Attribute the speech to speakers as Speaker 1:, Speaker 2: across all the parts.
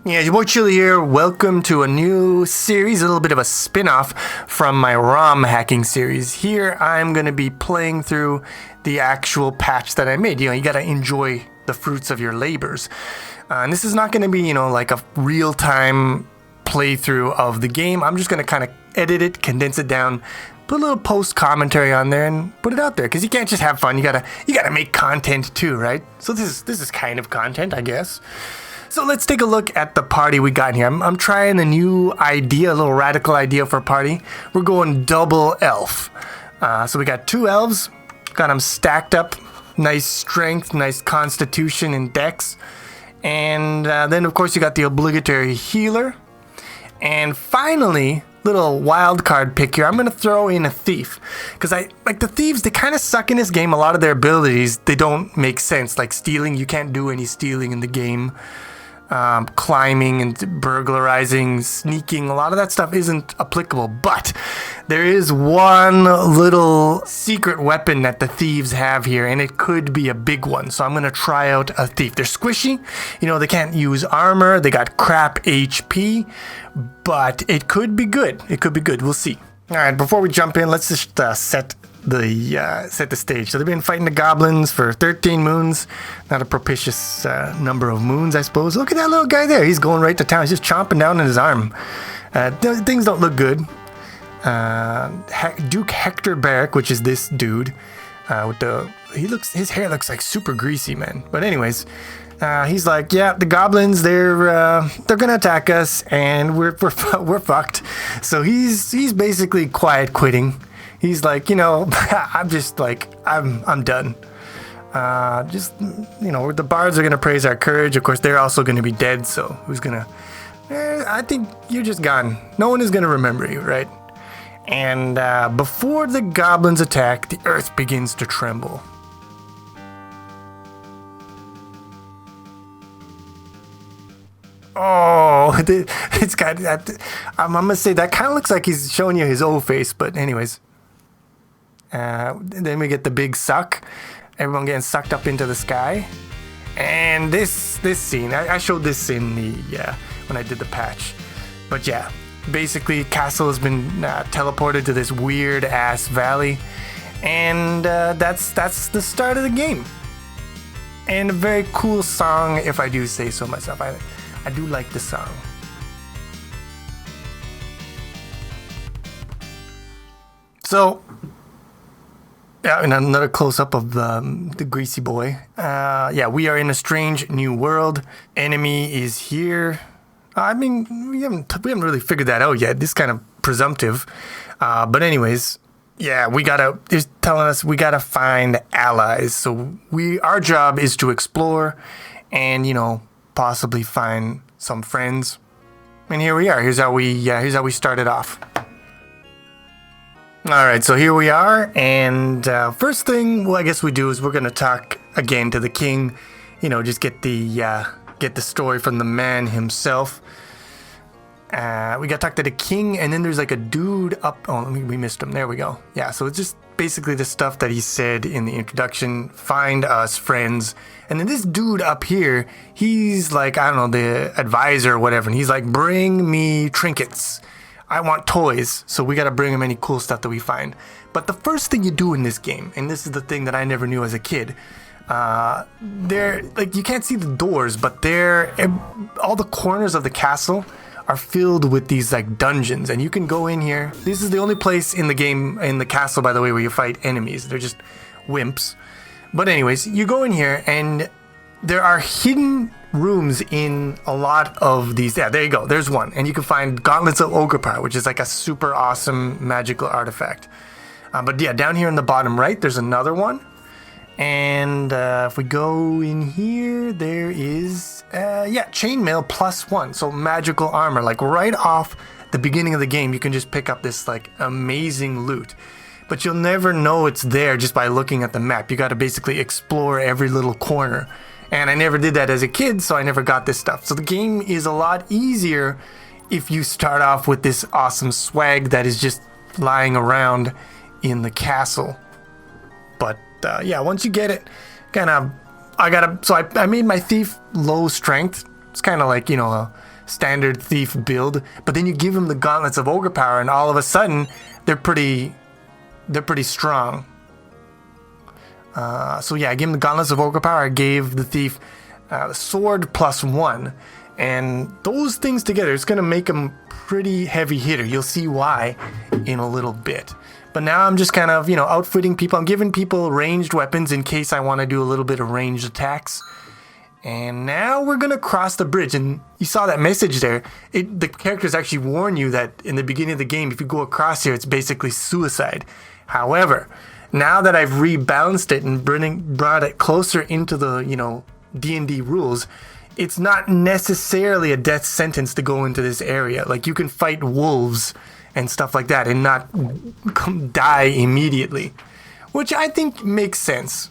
Speaker 1: Yeah, your boy Chili here. Welcome to a new series, a little bit of a spin-off from my ROM hacking series. Here I'm going to be playing through the actual patch that I made. You got to enjoy the fruits of your labors. And this is not going to be, like a real-time playthrough of the game. I'm just going to kind of edit it, condense it down, put a little post commentary on there and put it out there, because you can't just have fun. You gotta make content too, right? So this is kind of content, I guess. So let's take a look at the party we got here. I'm trying a new idea, a little radical idea for a party. We're going double elf. So we got two elves, got them stacked up, nice strength, nice constitution and dex. And then of course you got the obligatory healer. And finally, little wild card pick here, I'm going to throw in a thief. Because I like the thieves, they kind of suck in this game. A lot of their abilities, they don't make sense. Like stealing, you can't do any stealing in the game. Climbing and burglarizing, sneaking, a lot of that stuff isn't applicable, but there is one little secret weapon that the thieves have here, and it could be a big one. So I'm going to try out a thief. They're squishy, they can't use armor, they got crap HP, but it could be good. It could be good. We'll see. All right, before we jump in, let's just set the stage. So they've been fighting the goblins for 13 moons. Not a propitious number of moons, I suppose. Look at that little guy there. He's going right to town. He's just chomping down on his arm. Things don't look good. Duke Hector Barrack, which is this dude, his hair looks like super greasy, man. But anyways, he's like, yeah, the goblins, they're gonna attack us, and we're fucked. So he's basically quiet quitting. He's like, I'm just like, I'm done. The bards are going to praise our courage. Of course, they're also going to be dead. So who's going to, I think you're just gone. No one is going to remember you, right? And before the goblins attack, the earth begins to tremble. Oh, it's got, I'm going to say that kind of looks like he's showing you his old face. But anyways. Then we get the big suck. Everyone getting sucked up into the sky. And this scene, I showed this in the when I did the patch. But yeah, basically Castle has been teleported to this weird ass valley, and that's the start of the game. And a very cool song, if I do say so myself. I do like the song. So. Yeah, and another close-up of the greasy boy. We are in a strange new world. Enemy is here. I mean, we haven't really figured that out yet. This is kind of presumptive. But anyways, yeah, it's telling us we gotta find allies. So our job is to explore and, possibly find some friends. And here we are. Here's how we started off. All right, so here we are, and first thing, I guess we do is we're gonna talk again to the king, just get the story from the man himself. We gotta talk to the king, and then there's like a dude up. Oh, we missed him. There we go. Yeah, so it's just basically the stuff that he said in the introduction. Find us friends, and then this dude up here, he's like, I don't know, the advisor or whatever, and he's like, bring me trinkets. I want toys, so we gotta bring him any cool stuff that we find. But the first thing you do in this game, and this is the thing that I never knew as a kid, you can't see the doors, but all the corners of the castle are filled with these like dungeons, and you can go in here. This is the only place in the game, in the castle, by the way, where you fight enemies. They're just wimps. But anyways, you go in here, and there are hidden rooms in a lot of these. Yeah, there you go. There's one. And you can find Gauntlets of Ogre Power, which is like a super awesome magical artifact. But yeah, down here in the bottom right, there's another one. And if we go in here, there is, chainmail +1. So magical armor. Like right off the beginning of the game, you can just pick up this like amazing loot. But you'll never know it's there just by looking at the map. You got to basically explore every little corner. And I never did that as a kid, so I never got this stuff. So the game is a lot easier if you start off with this awesome swag that is just lying around in the castle. But once you get it, I made my thief low strength. It's kind of like, standard thief build, but then you give them the gauntlets of ogre power, and all of a sudden they're pretty strong. So yeah, I gave him the gauntlets of ogre power. I gave the thief the sword +1, and those things together, it's gonna make him pretty heavy hitter. You'll see why in a little bit. But now I'm just kind of, outfitting people. I'm giving people ranged weapons in case I want to do a little bit of ranged attacks. And now we're going to cross the bridge. And you saw that message there. The characters actually warn you that in the beginning of the game, if you go across here, it's basically suicide. However, now that I've rebalanced it and brought it closer into the, D&D rules, it's not necessarily a death sentence to go into this area. Like, you can fight wolves and stuff like that and not die immediately, which I think makes sense.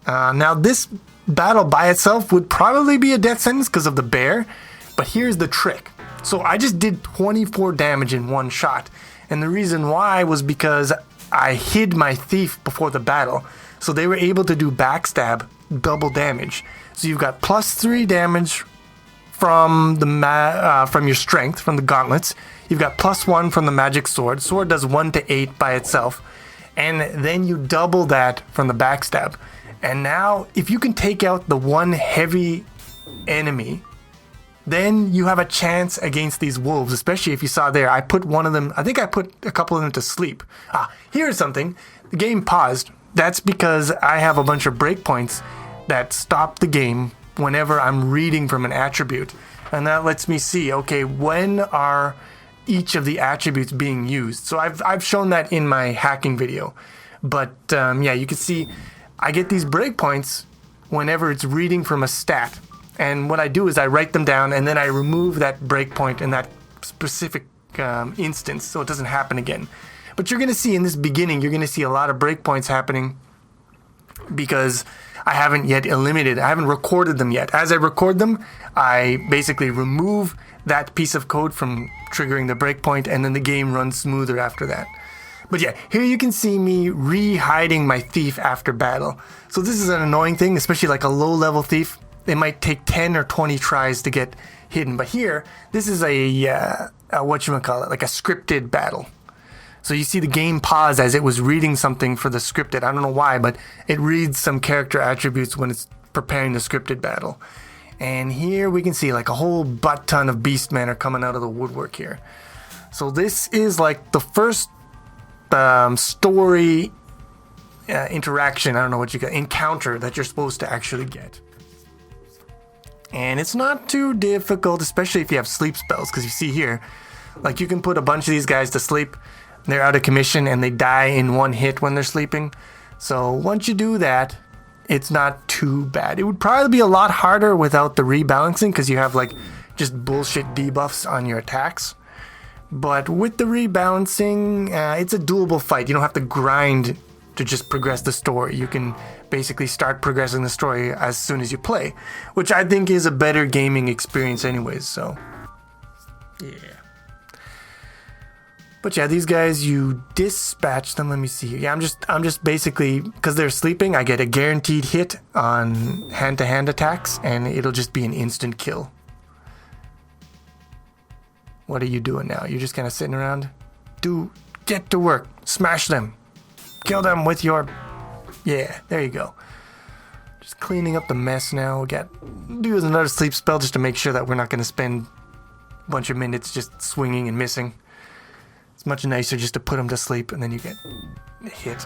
Speaker 1: Now this battle by itself would probably be a death sentence because of the bear, but here's the trick. So I just did 24 damage in one shot, and the reason why was because I hid my thief before the battle, so they were able to do backstab double damage. So you've got +3 damage from from your strength, from the gauntlets. You've got +1 from the magic sword. Sword does 1 to 8 by itself. And then you double that from the backstab. And now, if you can take out the one heavy enemy, then you have a chance against these wolves, especially if you saw there, I put one of them, I think I put a couple of them to sleep. Here's something. The game paused. That's because I have a bunch of breakpoints that stop the game whenever I'm reading from an attribute. And that lets me see, okay, when are each of the attributes being used? So I've shown that in my hacking video. But yeah, you can see I get these breakpoints whenever it's reading from a stat. And what I do is I write them down and then I remove that breakpoint in that specific instance so it doesn't happen again. But you're going to see in this beginning, you're going to see a lot of breakpoints happening because I haven't yet eliminated, I haven't recorded them yet. As I record them, I basically remove that piece of code from triggering the breakpoint, and then the game runs smoother after that. But yeah, here you can see me re-hiding my thief after battle. So this is an annoying thing, especially like a low-level thief. It might take 10 or 20 tries to get hidden. But here, this is a whatchamacallit, like a scripted battle. So you see the game pause as it was reading something for the scripted. I don't know why, but it reads some character attributes when it's preparing the scripted battle. And here we can see like a whole butt ton of beastmen are coming out of the woodwork here. So this is like the first story interaction, I don't know what you got, encounter that you're supposed to actually get. And it's not too difficult, especially if you have sleep spells, because you see here, like you can put a bunch of these guys to sleep, they're out of commission, and they die in one hit when they're sleeping. So once you do that, it's not too bad. It would probably be a lot harder without the rebalancing, because you have like just bullshit debuffs on your attacks. But with the rebalancing, it's a doable fight. You don't have to grind to just progress the story. You can basically start progressing the story as soon as you play, which I think is a better gaming experience anyways, so yeah. But yeah, these guys, you dispatch them. Let me see here. Yeah, I'm just basically, because they're sleeping, I get a guaranteed hit on hand-to-hand attacks, and it'll just be an instant kill. What are you doing now? You're just kind of sitting around? Get to work. Smash them. Kill them with your... Yeah, there you go. Just cleaning up the mess now. Do another sleep spell just to make sure that we're not going to spend a bunch of minutes just swinging and missing. It's much nicer just to put them to sleep and then you get hit.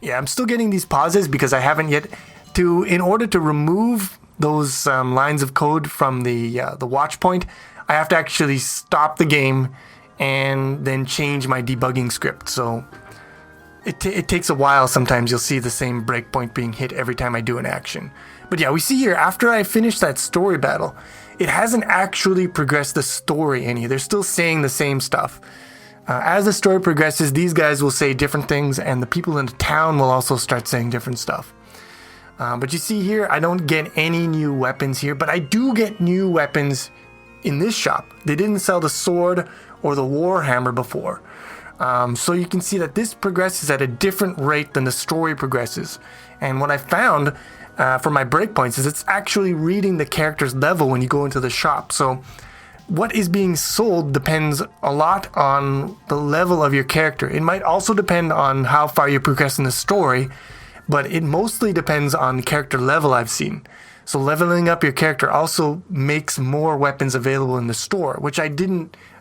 Speaker 1: Yeah, I'm still getting these pauses because I haven't yet in order to remove those lines of code from the watch point, I have to actually stop the game and then change my debugging script. So it takes a while. Sometimes you'll see the same breakpoint being hit every time I do an action. But yeah, we see here, after I finish that story battle, it hasn't actually progressed the story any. They're still saying the same stuff. As the story progresses, these guys will say different things, and the people in the town will also start saying different stuff. But you see here, I don't get any new weapons here, but I do get new weapons in this shop. They didn't sell the sword or the warhammer before. So you can see that this progresses at a different rate than the story progresses. And what I found for my breakpoints is it's actually reading the character's level when you go into the shop. So what is being sold depends a lot on the level of your character. It might also depend on how far you progress in the story, but it mostly depends on the character level I've seen. So leveling up your character also makes more weapons available in the store, which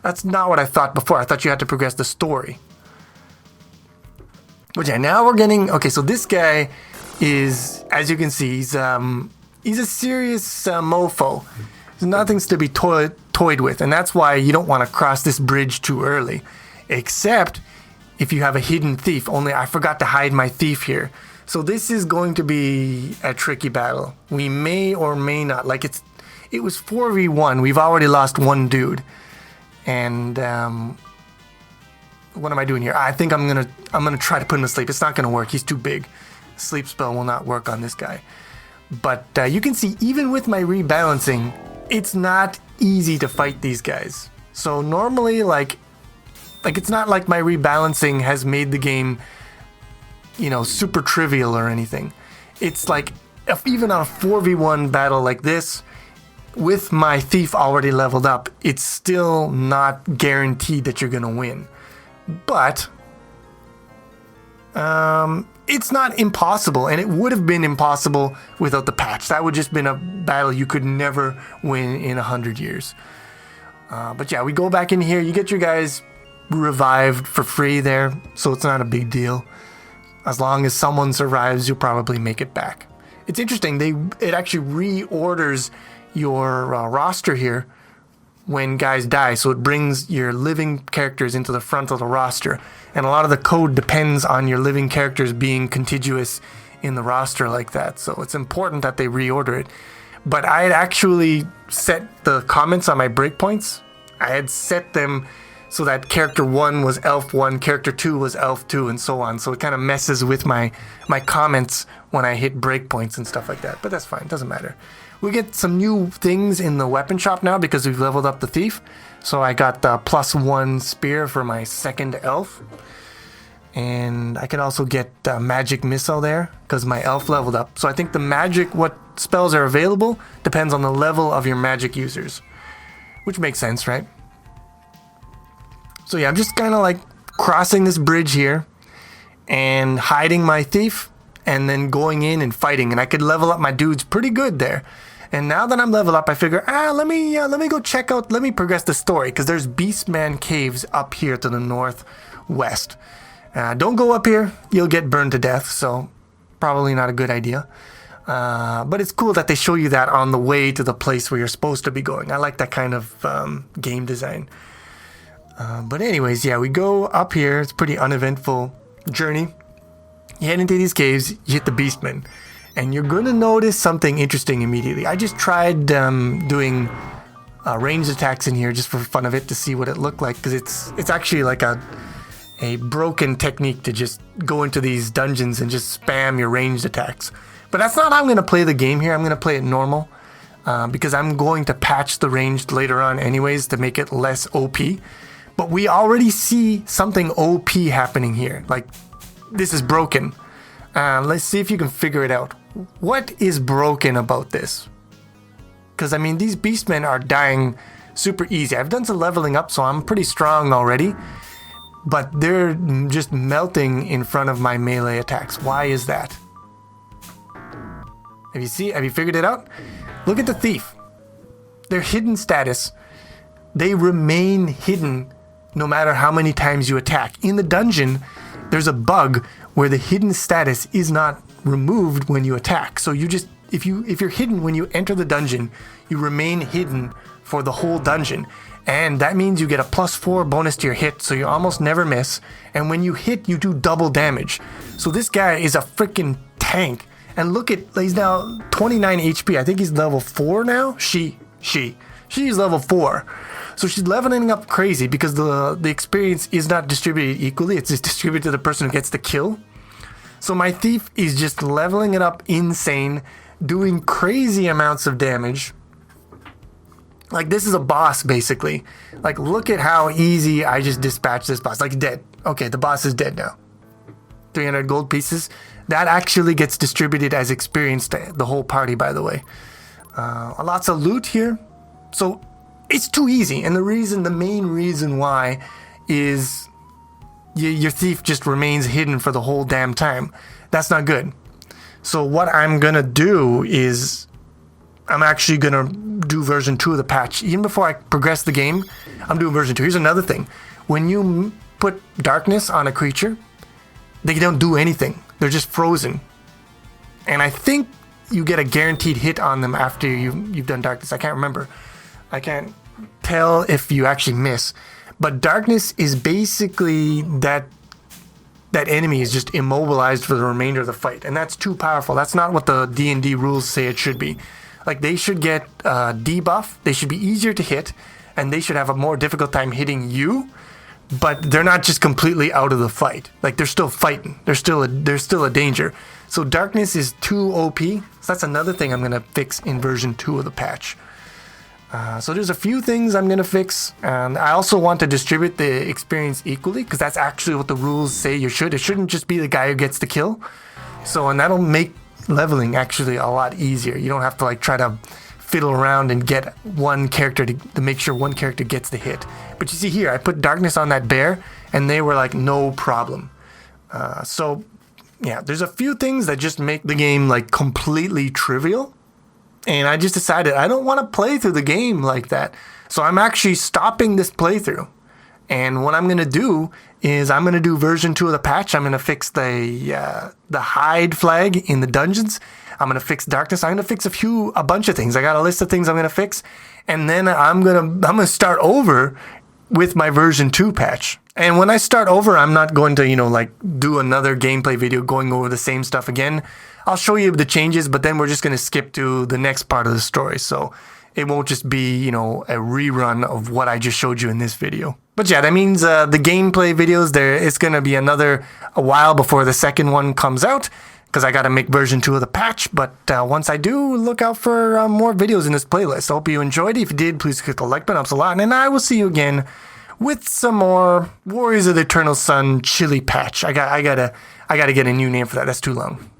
Speaker 1: that's not what I thought before. I thought you had to progress the story. But yeah, now we're getting, okay, so this guy is, as you can see, he's a serious mofo. There's nothing to be toyed with, and that's why you don't want to cross this bridge too early. Except if you have a hidden thief, only I forgot to hide my thief here. So this is going to be a tricky battle. We may or may not, like it was 4v1. We've already lost one dude. And what am I doing here? I think I'm gonna try to put him to sleep. It's not gonna work. He's too big. Sleep spell will not work on this guy. But you can see, even with my rebalancing, it's not easy to fight these guys. So normally, like it's not like my rebalancing has made the game, super trivial or anything. It's like, if even on a 4v1 battle like this, with my thief already leveled up, it's still not guaranteed that you're gonna win. But it's not impossible, and it would have been impossible without the patch. That would just been a battle you could never win in 100 years. But yeah, we go back in here. You get your guys revived for free there, so it's not a big deal. As long as someone survives, you'll probably make it back. It's interesting. It actually reorders your roster here when guys die, so it brings your living characters into the front of the roster, and a lot of the code depends on your living characters being contiguous in the roster like that, so it's important that they reorder it. But I had actually set the comments on my breakpoints. I had set them so that character 1 was elf 1, character 2 was elf 2, and so on, so it kind of messes with my comments when I hit breakpoints and stuff like that, but that's fine, doesn't matter. We get some new things in the weapon shop now because we've leveled up the thief. So I got the +1 spear for my second elf. And I can also get magic missile there because my elf leveled up. So I think what spells are available depends on the level of your magic users. Which makes sense, right? So yeah, I'm just kind of like crossing this bridge here and hiding my thief and then going in and fighting. And I could level up my dudes pretty good there. And now that I'm leveled up, I figure, let me go check out, let me progress the story, because there's Beastman Caves up here to the northwest. Don't go up here, you'll get burned to death, so probably not a good idea. But it's cool that they show you that on the way to the place where you're supposed to be going. I like that kind of game design. But anyways, yeah, we go up here. It's a pretty uneventful journey. You head into these caves, you hit the Beastman. And you're going to notice something interesting immediately. I just tried doing ranged attacks in here just for fun of it to see what it looked like, because it's actually like a broken technique to just go into these dungeons and just spam your ranged attacks. But that's not how I'm going to play the game here. I'm going to play it normal because I'm going to patch the ranged later on anyways to make it less OP. But we already see something OP happening here. Like, this is broken. Let's see if you can figure it out. What is broken about this? Because, I mean, these beastmen are dying super easy. I've done some leveling up, so I'm pretty strong already. But they're just melting in front of my melee attacks. Why is that? Have you figured it out? Look at the thief. Their hidden status. They remain hidden no matter how many times you attack. In the dungeon, there's a bug where the hidden status is not removed when you attack. So you just, if you're hidden when you enter the dungeon, you remain hidden for the whole dungeon. And that means you get a +4 bonus to your hit, so you almost never miss. And when you hit, you do double damage. So this guy is a freaking tank. And look at, he's now 29 HP. I think he's level 4 now. She's level 4. So she's leveling up crazy because the experience is not distributed equally. It's just distributed to the person who gets the kill. So my thief is just leveling it up insane, doing crazy amounts of damage. Like, this is a boss, basically. Like, look at how easy I just dispatched this boss. Like, dead. Okay, the boss is dead now. 300 gold pieces. That actually gets distributed as experience to the whole party, by the way. Lots of loot here. So it's too easy. And the main reason why is your thief just remains hidden for the whole damn time. That's not good. So what I'm gonna do is I'm actually gonna do version 2 of the patch. Even before I progress the game, I'm doing version 2. Here's another thing. When you put darkness on a creature, they don't do anything. They're just frozen. And I think you get a guaranteed hit on them after you've done darkness. I can't remember. I can't tell if you actually miss. But darkness is basically that enemy is just immobilized for the remainder of the fight. And that's too powerful. That's not what the D&D rules say it should be. Like, they should get debuff. They should be easier to hit. And they should have a more difficult time hitting you. But they're not just completely out of the fight. Like, they're still fighting. They're still a danger. So darkness is too OP. So that's another thing I'm going to fix in version 2 of the patch. So there's a few things I'm going to fix. And I also want to distribute the experience equally, because that's actually what the rules say you should. It shouldn't just be the guy who gets the kill. So, and that'll make leveling actually a lot easier. You don't have to like try to fiddle around and get one character to make sure one character gets the hit. But you see here, I put darkness on that bear, and they were like no problem. So yeah, there's a few things that just make the game like completely trivial. And I just decided I don't want to play through the game like that. So I'm actually stopping this playthrough. And what I'm going to do is I'm going to do version 2 of the patch. I'm going to fix the hide flag in the dungeons. I'm going to fix darkness. I'm going to fix a bunch of things. I got a list of things I'm going to fix. And then I'm going to start over with my version 2 patch. And when I start over, I'm not going to, like do another gameplay video going over the same stuff again. I'll show you the changes, but then we're just going to skip to the next part of the story. So it won't just be, a rerun of what I just showed you in this video. But yeah, that means the gameplay videos, it's going to be a while before the second one comes out, because I got to make version 2 of the patch. But once I do, look out for more videos in this playlist. I hope you enjoyed it. If you did, please click the like button. Helps a lot. And I will see you again with some more Warriors of the Eternal Sun chili patch. I gotta get a new name for that. That's too long.